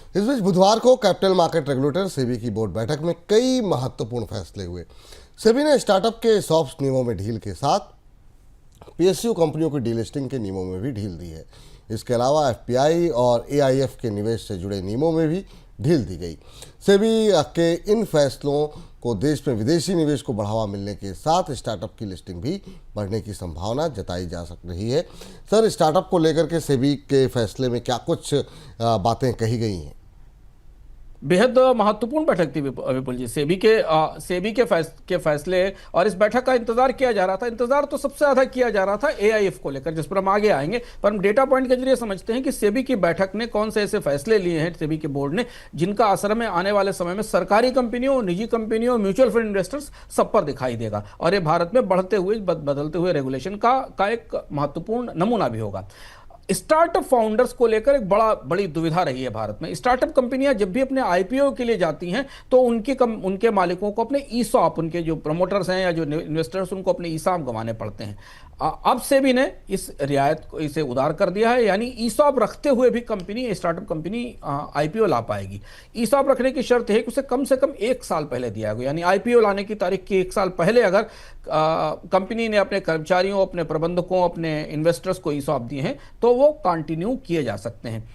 इस बीच बुधवार को कैपिटल मार्केट रेगुलेटर सेबी की बोर्ड बैठक में कई महत्वपूर्ण फैसले हुए। सेबी ने स्टार्टअप के सॉफ्ट नियमों में ढील के साथ पीएसयू कंपनियों की डीलिस्टिंग के नियमों में भी ढील दी है। इसके अलावा एफपीआई और एआईएफ के निवेश से जुड़े नियमों में भी ढील दी गई। सेबी के इन फैसलों को देश में विदेशी निवेश को बढ़ावा मिलने के साथ स्टार्टअप की लिस्टिंग भी बढ़ने की संभावना जताई जा सक रही है। सर, स्टार्टअप को लेकर के सेबी के फैसले में क्या कुछ बातें कही गई हैं? बेहद महत्वपूर्ण बैठक थी विपुल जी। सेबी के फैसले और इस बैठक का इंतजार किया जा रहा था। इंतजार तो सबसे ज्यादा किया जा रहा था एआईएफ को लेकर, जिस पर हम आगे आएंगे। पर हम डेटा पॉइंट के जरिए समझते हैं कि सेबी की बैठक ने कौन से ऐसे फैसले लिए हैं सेबी के बोर्ड ने, जिनका असर में आने वाले समय में सरकारी कंपनियों, निजी कंपनियों, म्यूचुअल फंड इन्वेस्टर्स सब पर दिखाई देगा। और ये भारत में बढ़ते हुए बदलते हुए रेगुलेशन का एक महत्वपूर्ण नमूना भी होगा। स्टार्टअप फाउंडर्स को लेकर एक बड़ी दुविधा रही है भारत में। स्टार्टअप कंपनियां जब भी अपने आईपीओ के लिए जाती हैं तो उनके मालिकों को अपने ईसॉप, उनके जो प्रमोटर्स हैं या जो इन्वेस्टर्स, उनको अपने ईसॉप गंवाने पड़ते हैं। अब सेबी ने इस रियायत को इसे उदार कर दिया है, यानी ईसॉप रखते हुए भी स्टार्टअप कंपनी आईपीओ ला पाएगी। ईसॉप रखने की शर्त है कि उसे कम से कम 1 साल पहले दिया गया, यानी आईपीओ लाने की तारीख के 1 साल पहले अगर कंपनी ने अपने कर्मचारियों, अपने प्रबंधकों, अपने इन्वेस्टर्स को ईसॉप दिए हैं तो वो कंटिन्यू किए जा सकते हैं।